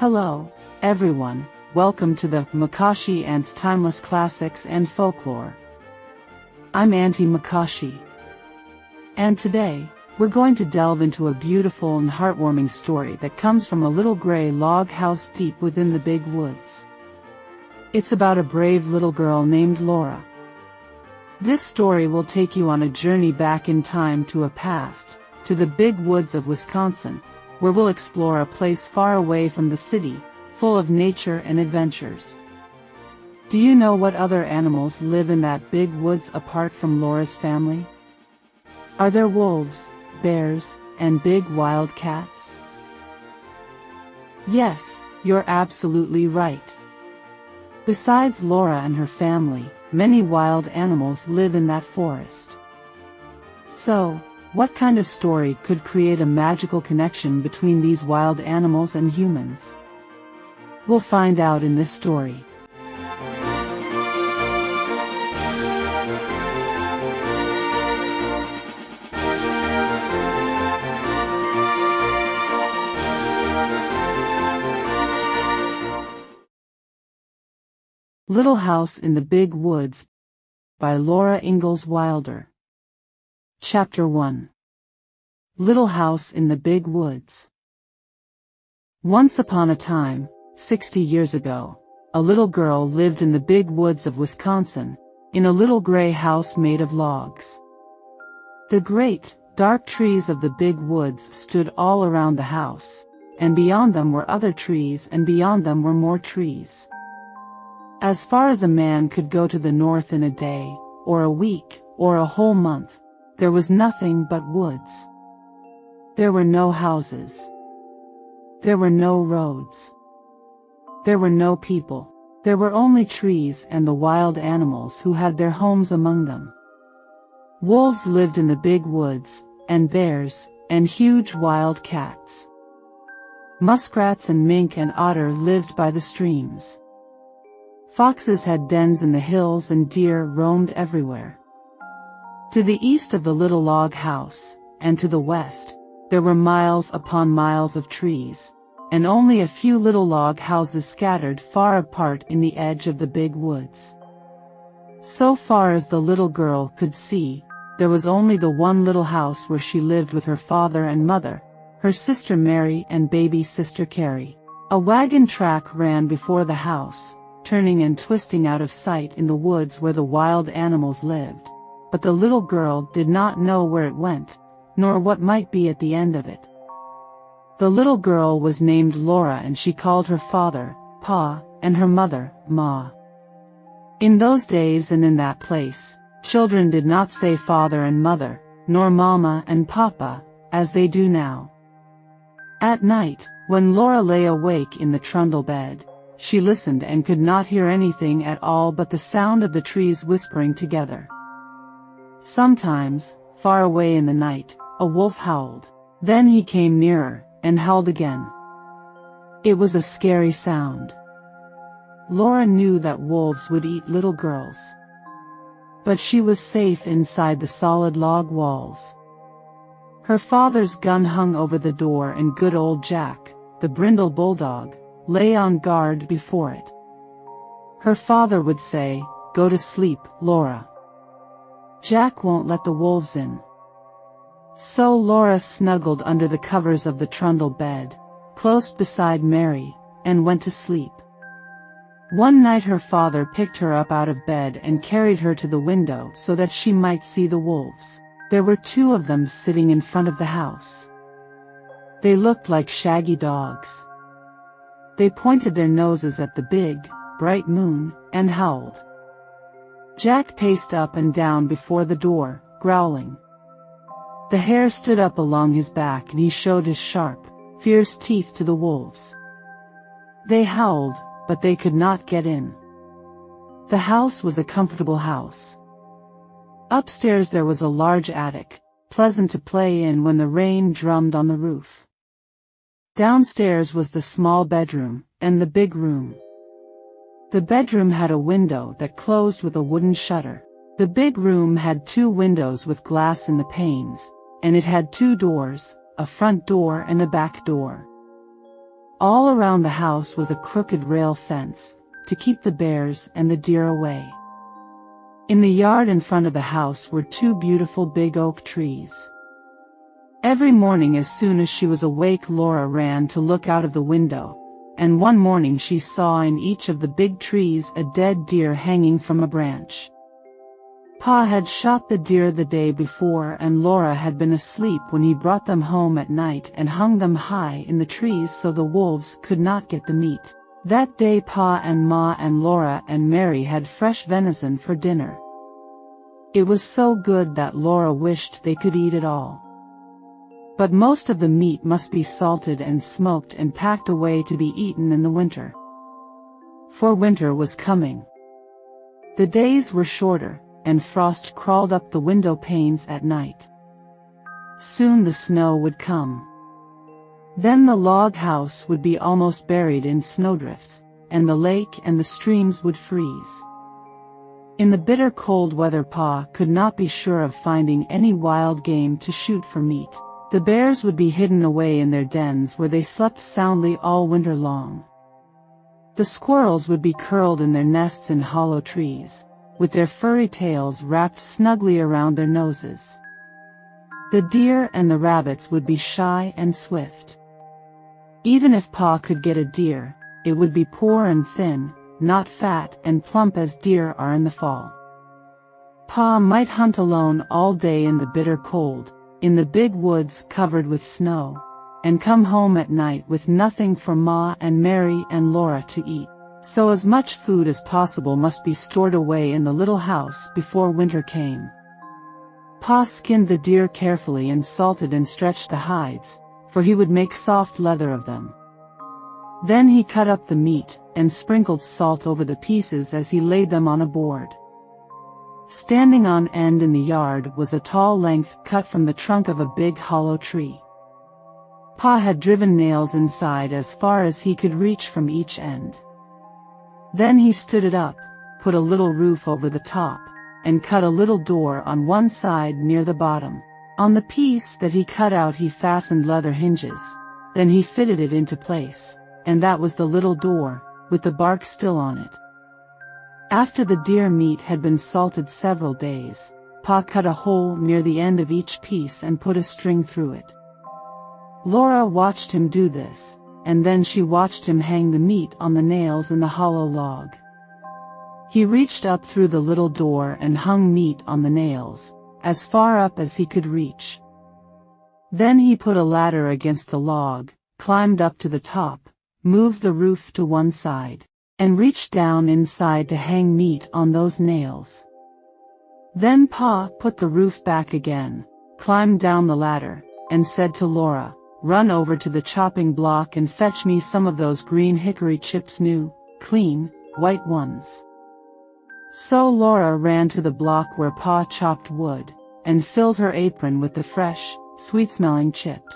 Hello, everyone, welcome to the Makashi Aunt's Timeless Classics and Folklore. I'm Auntie Makashi. And today, we're going to delve into a beautiful and heartwarming story that comes from a little gray log house deep within the big woods. It's about a brave little girl named Laura. This story will take you on a journey back in time to the big woods of Wisconsin, where we'll explore a place far away from the city, full of nature and adventures. Do you know what other animals live in that big woods apart from Laura's family? Are there wolves, bears, and big wild cats? Yes, you're absolutely right. Besides Laura and her family, many wild animals live in that forest. So, what kind of story could create a magical connection between these wild animals and humans? We'll find out in this story. Little House in the Big Woods by Laura Ingalls Wilder. Chapter 1. Little House in the Big Woods. Once upon a time, 60 years ago, a little girl lived in the big woods of Wisconsin, in a little gray house made of logs. The great, dark trees of the big woods stood all around the house, and beyond them were other trees, and beyond them were more trees. As far as a man could go to the north in a day, or a week, or a whole month, there was nothing but woods. There were no houses. There were no roads. There were no people. There were only trees and the wild animals who had their homes among them. Wolves lived in the big woods, and bears, and huge wild cats. Muskrats and mink and otter lived by the streams. Foxes had dens in the hills and deer roamed everywhere. To the east of the little log house, and to the west, there were miles upon miles of trees, and only a few little log houses scattered far apart in the edge of the big woods. So far as the little girl could see, there was only the one little house where she lived with her father and mother, her sister Mary and baby sister Carrie. A wagon track ran before the house, turning and twisting out of sight in the woods where the wild animals lived. But the little girl did not know where it went, nor what might be at the end of it. The little girl was named Laura, and she called her father, Pa, and her mother, Ma. In those days and in that place, children did not say father and mother, nor mama and papa, as they do now. At night, when Laura lay awake in the trundle bed, she listened and could not hear anything at all but the sound of the trees whispering together. Sometimes, far away in the night, a wolf howled. Then he came nearer, and howled again. It was a scary sound. Laura knew that wolves would eat little girls. But she was safe inside the solid log walls. Her father's gun hung over the door, and good old Jack, the brindle bulldog, lay on guard before it. Her father would say, "Go to sleep, Laura. Jack won't let the wolves in." So Laura snuggled under the covers of the trundle bed, close beside Mary, and went to sleep. One night her father picked her up out of bed and carried her to the window so that she might see the wolves. There were two of them sitting in front of the house. They looked like shaggy dogs. They pointed their noses at the big, bright moon, and howled. Jack paced up and down before the door, growling. The hair stood up along his back, and he showed his sharp, fierce teeth to the wolves. They howled, but they could not get in. The house was a comfortable house. Upstairs there was a large attic, pleasant to play in when the rain drummed on the roof. Downstairs was the small bedroom, and the big room. The bedroom had a window that closed with a wooden shutter. The big room had two windows with glass in the panes, and it had two doors, a front door and a back door. All around the house was a crooked rail fence, to keep the bears and the deer away. In the yard in front of the house were two beautiful big oak trees. Every morning as soon as she was awake, Laura ran to look out of the window, and one morning she saw in each of the big trees a dead deer hanging from a branch. Pa had shot the deer the day before, and Laura had been asleep when he brought them home at night and hung them high in the trees so the wolves could not get the meat. That day Pa and Ma and Laura and Mary had fresh venison for dinner. It was so good that Laura wished they could eat it all. But most of the meat must be salted and smoked and packed away to be eaten in the winter. For winter was coming. The days were shorter, and frost crawled up the window panes at night. Soon the snow would come. Then the log house would be almost buried in snowdrifts, and the lake and the streams would freeze. In the bitter cold weather Pa could not be sure of finding any wild game to shoot for meat. The bears would be hidden away in their dens where they slept soundly all winter long. The squirrels would be curled in their nests in hollow trees, with their furry tails wrapped snugly around their noses. The deer and the rabbits would be shy and swift. Even if Pa could get a deer, it would be poor and thin, not fat and plump as deer are in the fall. Pa might hunt alone all day in the bitter cold, in the big woods covered with snow, and come home at night with nothing for Ma and Mary and Laura to eat. So as much food as possible must be stored away in the little house before winter came. Pa skinned the deer carefully and salted and stretched the hides, for he would make soft leather of them. Then he cut up the meat, and sprinkled salt over the pieces as he laid them on a board. Standing on end in the yard was a tall length cut from the trunk of a big hollow tree. Pa had driven nails inside as far as he could reach from each end. Then he stood it up, put a little roof over the top, and cut a little door on one side near the bottom. On the piece that he cut out he fastened leather hinges. Then he fitted it into place, and that was the little door, with the bark still on it. After the deer meat had been salted several days, Pa cut a hole near the end of each piece and put a string through it. Laura watched him do this, and then she watched him hang the meat on the nails in the hollow log. He reached up through the little door and hung meat on the nails, as far up as he could reach. Then he put a ladder against the log, climbed up to the top, moved the roof to one side, and reached down inside to hang meat on those nails. Then Pa put the roof back again, climbed down the ladder, and said to Laura, "Run over to the chopping block and fetch me some of those green hickory chips, new, clean, white ones." So Laura ran to the block where Pa chopped wood, and filled her apron with the fresh, sweet-smelling chips.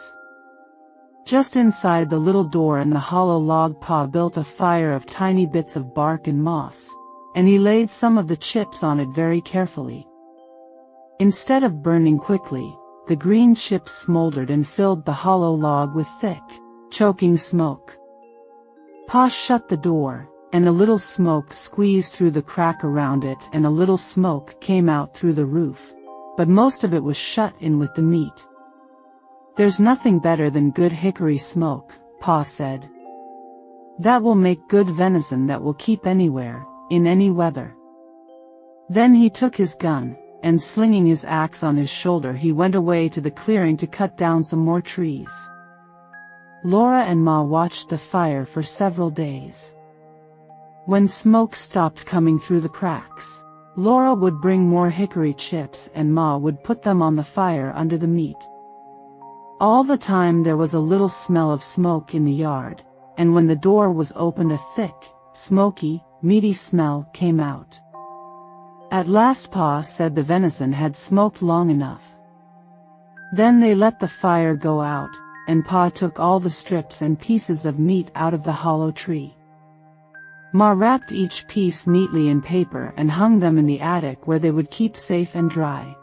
Just inside the little door in the hollow log Pa built a fire of tiny bits of bark and moss, and he laid some of the chips on it very carefully. Instead of burning quickly, the green chips smoldered and filled the hollow log with thick, choking smoke. Pa shut the door, and a little smoke squeezed through the crack around it and a little smoke came out through the roof, but most of it was shut in with the meat. "There's nothing better than good hickory smoke," Pa said. "That will make good venison that will keep anywhere, in any weather." Then he took his gun, and slinging his axe on his shoulder he went away to the clearing to cut down some more trees. Laura and Ma watched the fire for several days. When smoke stopped coming through the cracks, Laura would bring more hickory chips and Ma would put them on the fire under the meat. All the time there was a little smell of smoke in the yard, and when the door was opened a thick, smoky, meaty smell came out. At last Pa said the venison had smoked long enough. Then they let the fire go out, and Pa took all the strips and pieces of meat out of the hollow tree. Ma wrapped each piece neatly in paper and hung them in the attic where they would keep safe and dry.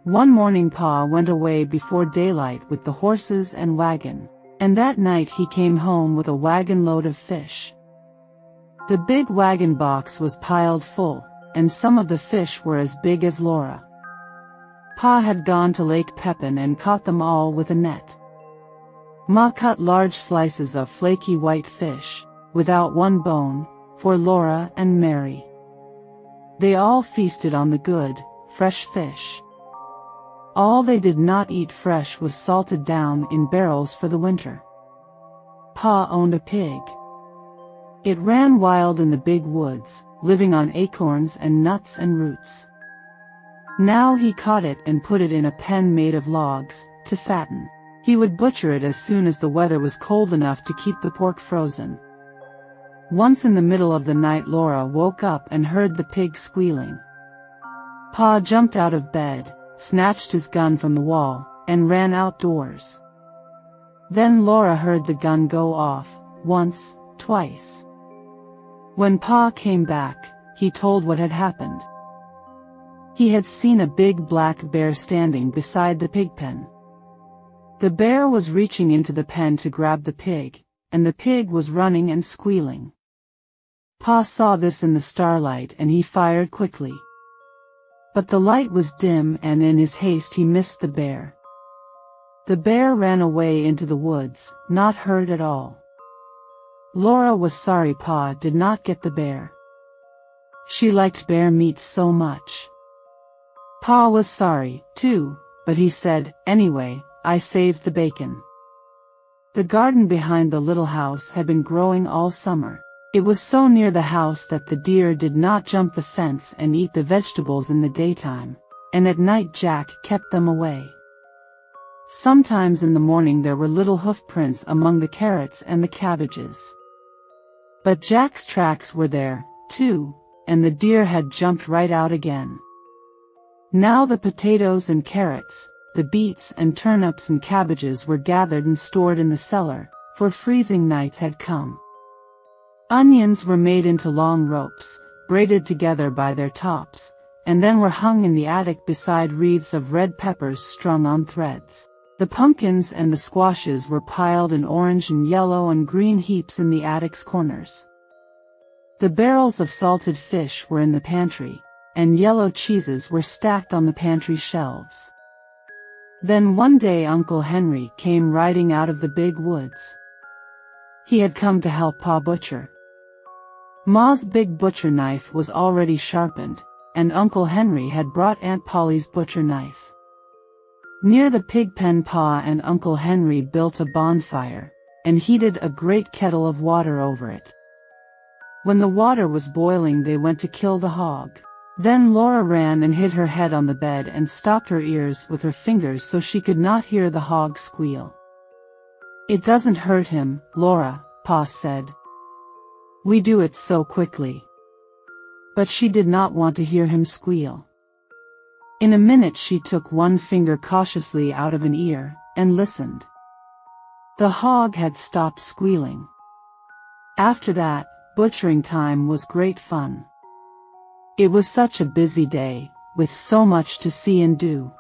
One morning Pa went away before daylight with the horses and wagon, And that night he came home with a wagon load of fish. The big wagon box was piled full, and some of the fish were as big as Laura. Pa had gone to Lake Pepin and caught them all with a net. Ma cut large slices of flaky white fish, without one bone, for Laura and Mary. They all feasted on the good, fresh fish. All they did not eat fresh was salted down in barrels for the winter. Pa owned a pig. It ran wild in the big woods, living on acorns and nuts and roots. Now he caught it and put it in a pen made of logs, to fatten. He would butcher it as soon as the weather was cold enough to keep the pork frozen. Once in the middle of the night Laura woke up and heard the pig squealing. Pa jumped out of bed, snatched his gun from the wall, and ran outdoors. Then Laura heard the gun go off, once, twice. When Pa came back, he told what had happened. He had seen a big black bear standing beside the pig pen. The bear was reaching into the pen to grab the pig, and the pig was running and squealing. Pa saw this in the starlight and he fired quickly. But the light was dim and in his haste he missed the bear. The bear ran away into the woods, not hurt at all. Laura was sorry Pa did not get the bear. She liked bear meat so much. Pa was sorry, too, but he said, "Anyway, I saved the bacon." The garden behind the little house had been growing all summer. It was so near the house that the deer did not jump the fence and eat the vegetables in the daytime, and at night Jack kept them away. Sometimes in the morning there were little hoof prints among the carrots and the cabbages. But Jack's tracks were there, too, and the deer had jumped right out again. Now the potatoes and carrots, the beets and turnips and cabbages were gathered and stored in the cellar, for freezing nights had come. Onions were made into long ropes, braided together by their tops, and then were hung in the attic beside wreaths of red peppers strung on threads. The pumpkins and the squashes were piled in orange and yellow and green heaps in the attic's corners. The barrels of salted fish were in the pantry, and yellow cheeses were stacked on the pantry shelves. Then one day Uncle Henry came riding out of the big woods. He had come to help Pa butcher. Ma's big butcher knife was already sharpened, and Uncle Henry had brought Aunt Polly's butcher knife. Near the pig pen Pa and Uncle Henry built a bonfire, and heated a great kettle of water over it. When the water was boiling they went to kill the hog. Then Laura ran and hid her head on the bed and stopped her ears with her fingers so she could not hear the hog squeal. "It doesn't hurt him, Laura," Pa said. "We do it so quickly." But she did not want to hear him squeal. In a minute she took one finger cautiously out of an ear, and listened. The hog had stopped squealing. After that, butchering time was great fun. It was such a busy day, with so much to see and do.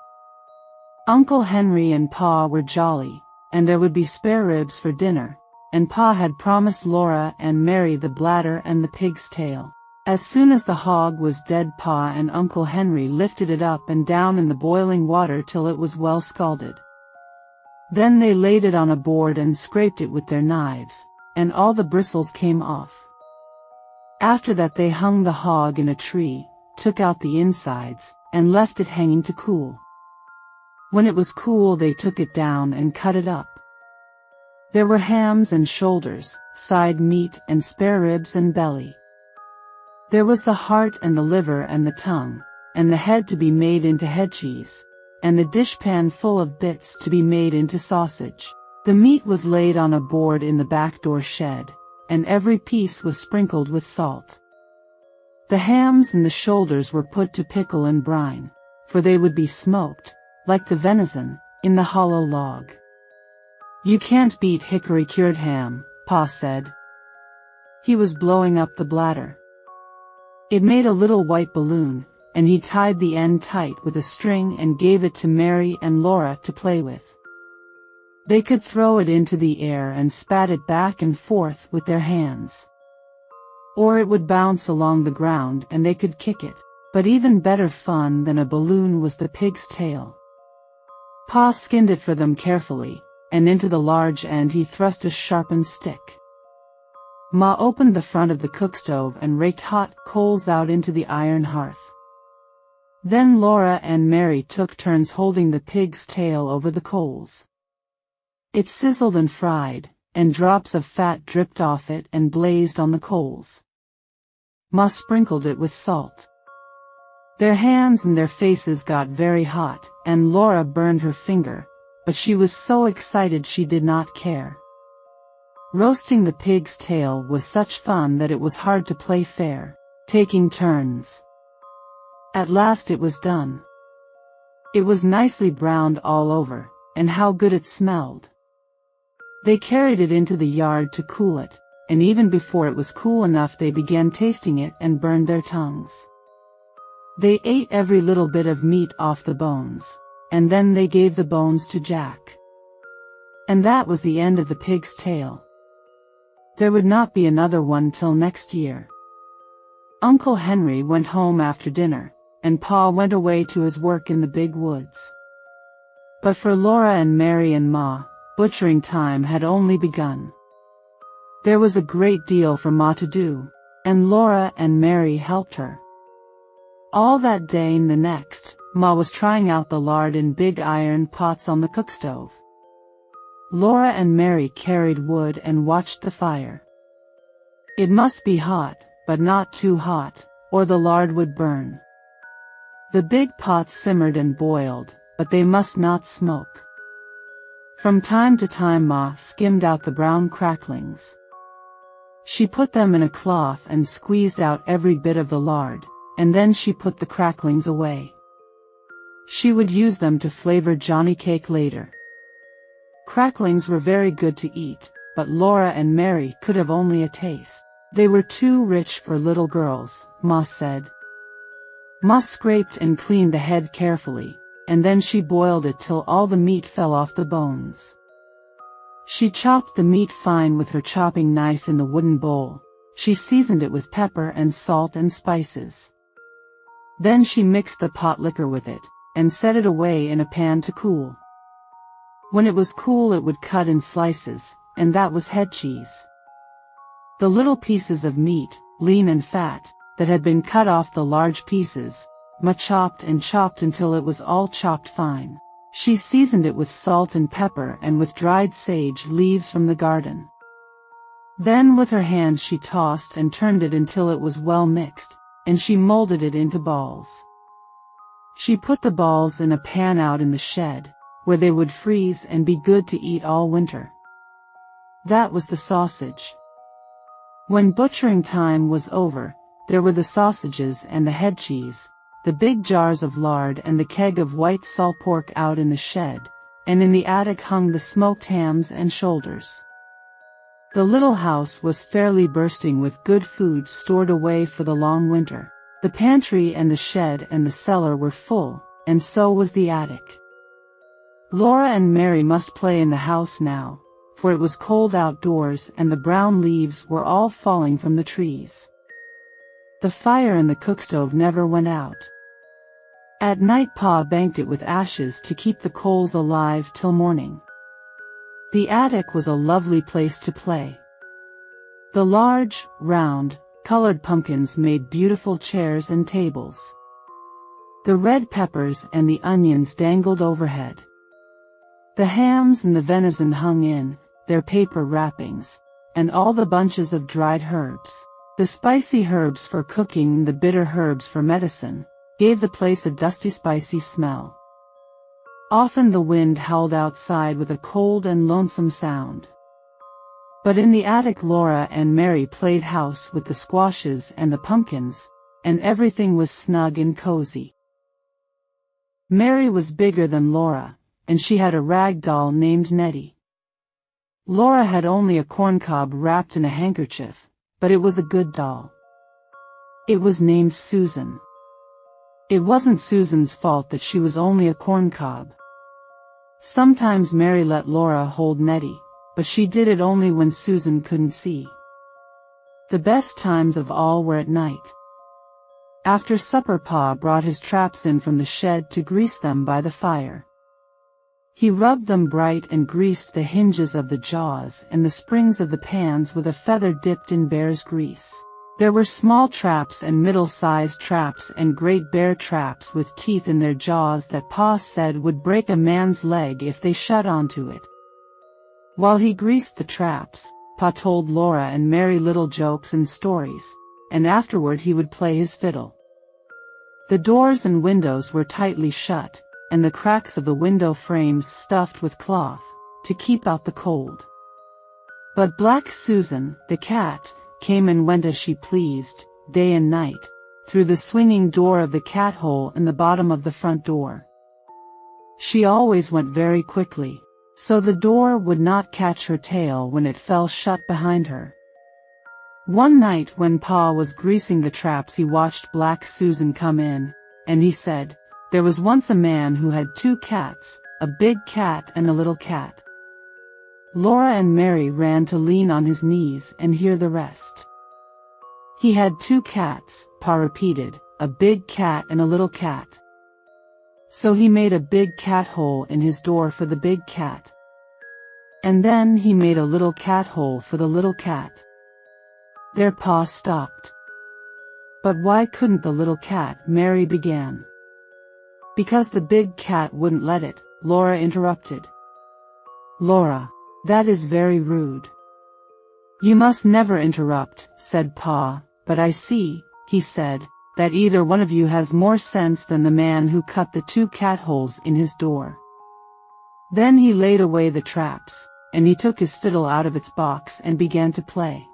Uncle Henry and Pa were jolly, and there would be spare ribs for dinner, and Pa had promised Laura and Mary the bladder and the pig's tail. As soon as the hog was dead Pa and Uncle Henry lifted it up and down in the boiling water till it was well scalded. Then they laid it on a board and scraped it with their knives, and all the bristles came off. After that they hung the hog in a tree, took out the insides, and left it hanging to cool. When it was cool they took it down and cut it up. There were hams and shoulders, side meat and spare ribs and belly. There was the heart and the liver and the tongue, and the head to be made into head cheese, and the dishpan full of bits to be made into sausage. The meat was laid on a board in the back door shed, and every piece was sprinkled with salt. The hams and the shoulders were put to pickle and brine, for they would be smoked, like the venison, in the hollow log. "You can't beat hickory-cured ham," Pa said. He was blowing up the bladder. It made a little white balloon, and he tied the end tight with a string and gave it to Mary and Laura to play with. They could throw it into the air and spat it back and forth with their hands. Or it would bounce along the ground and they could kick it. But even better fun than a balloon was the pig's tail. Pa skinned it for them carefully, and into the large end he thrust a sharpened stick. Ma opened the front of the cookstove and raked hot coals out into the iron hearth. Then Laura and Mary took turns holding the pig's tail over the coals. It sizzled and fried, and drops of fat dripped off it and blazed on the coals. Ma sprinkled it with salt. Their hands and their faces got very hot, and Laura burned her finger, but she was so excited she did not care. Roasting the pig's tail was such fun that it was hard to play fair, taking turns. At last it was done. It was nicely browned all over, and how good it smelled. They carried it into the yard to cool it, and even before it was cool enough they began tasting it and burned their tongues. They ate every little bit of meat off the bones, and then they gave the bones to Jack. And that was the end of the pig's tail. There would not be another one till next year. Uncle Henry went home after dinner, and Pa went away to his work in the big woods. But for Laura and Mary and Ma, butchering time had only begun. There was a great deal for Ma to do, and Laura and Mary helped her. All that day and the next, Ma was trying out the lard in big iron pots on the cookstove. Laura and Mary carried wood and watched the fire. It must be hot, but not too hot, or the lard would burn. The big pots simmered and boiled, but they must not smoke. From time to time Ma skimmed out the brown cracklings. She put them in a cloth and squeezed out every bit of the lard, and then she put the cracklings away. She would use them to flavor Johnny cake later. Cracklings were very good to eat, but Laura and Mary could have only a taste. They were too rich for little girls, Ma said. Ma scraped and cleaned the head carefully, and then she boiled it till all the meat fell off the bones. She chopped the meat fine with her chopping knife in the wooden bowl. She seasoned it with pepper and salt and spices. Then she mixed the pot liquor with it, and set it away in a pan to cool. When it was cool it would cut in slices, and that was head cheese. The little pieces of meat, lean and fat, that had been cut off the large pieces, Ma chopped and chopped until it was all chopped fine. She seasoned it with salt and pepper and with dried sage leaves from the garden. Then with her hands she tossed and turned it until it was well mixed, and she molded it into balls. She put the balls in a pan out in the shed, where they would freeze and be good to eat all winter. That was the sausage. When butchering time was over, there were the sausages and the head cheese, the big jars of lard and the keg of white salt pork out in the shed, and in the attic hung the smoked hams and shoulders. The little house was fairly bursting with good food stored away for the long winter. The pantry and the shed and the cellar were full, and so was the attic. Laura and Mary must play in the house now, for it was cold outdoors and the brown leaves were all falling from the trees. The fire in the cookstove never went out. At night Pa banked it with ashes to keep the coals alive till morning. The attic was a lovely place to play. The large, round, colored pumpkins made beautiful chairs and tables. The red peppers and the onions dangled overhead. The hams and the venison hung in their paper wrappings, and all the bunches of dried herbs, the spicy herbs for cooking and the bitter herbs for medicine, gave the place a dusty spicy smell. Often the wind howled outside with a cold and lonesome sound. But in the attic Laura and Mary played house with the squashes and the pumpkins, and everything was snug and cozy. Mary was bigger than Laura, and she had a rag doll named Nettie. Laura had only a corncob wrapped in a handkerchief, but it was a good doll. It was named Susan. It wasn't Susan's fault that she was only a corncob. Sometimes Mary let Laura hold Nettie, but she did it only when Susan couldn't see. The best times of all were at night. After supper, Pa brought his traps in from the shed to grease them by the fire. He rubbed them bright and greased the hinges of the jaws and the springs of the pans with a feather dipped in bear's grease. There were small traps and middle-sized traps and great bear traps with teeth in their jaws that Pa said would break a man's leg if they shut onto it. While he greased the traps, Pa told Laura and Mary little jokes and stories, and afterward he would play his fiddle. The doors and windows were tightly shut, and the cracks of the window frames stuffed with cloth, to keep out the cold. But Black Susan, the cat, came and went as she pleased, day and night, through the swinging door of the cat hole in the bottom of the front door. She always went very quickly, so the door would not catch her tail when it fell shut behind her. One night when Pa was greasing the traps, he watched Black Susan come in, and he said, "There was once a man who had 2 cats, a big cat and a little cat." Laura and Mary ran to lean on his knees and hear the rest. "He had 2 cats, Pa repeated, a big cat and a little cat. So he made a big cat hole in his door for the big cat. And then he made a little cat hole for the little cat." There Pa stopped. "But why couldn't the little cat?" Mary began. "Because the big cat wouldn't let it," Laura interrupted. "Laura, that is very rude." "You must never interrupt," said Pa, "but I see," he said, "that either one of you has more sense than the man who cut the 2 cat holes in his door." Then he laid away the traps, and he took his fiddle out of its box and began to play.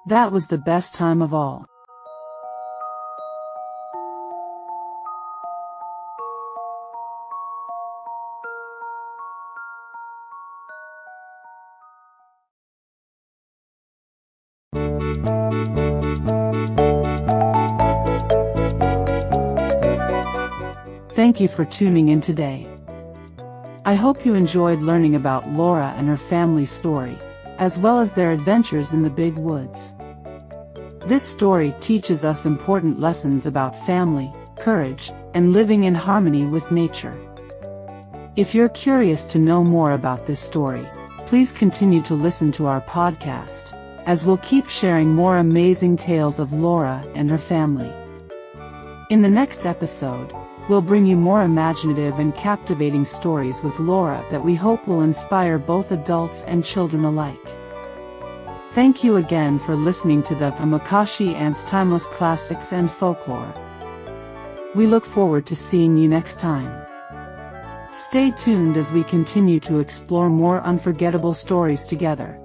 That was the best time of all. Thank you for tuning in today. I hope you enjoyed learning about Laura and her family's story, as well as their adventures in the big woods. This story teaches us important lessons about family, courage, and living in harmony with nature. If you're curious to know more about this story, please continue to listen to our podcast, as we'll keep sharing more amazing tales of Laura and her family. In the next episode, we'll bring you more imaginative and captivating stories with Laura that we hope will inspire both adults and children alike. Thank you again for listening to the Amakashi Ants Timeless Classics and Folklore. We look forward to seeing you next time. Stay tuned as we continue to explore more unforgettable stories together.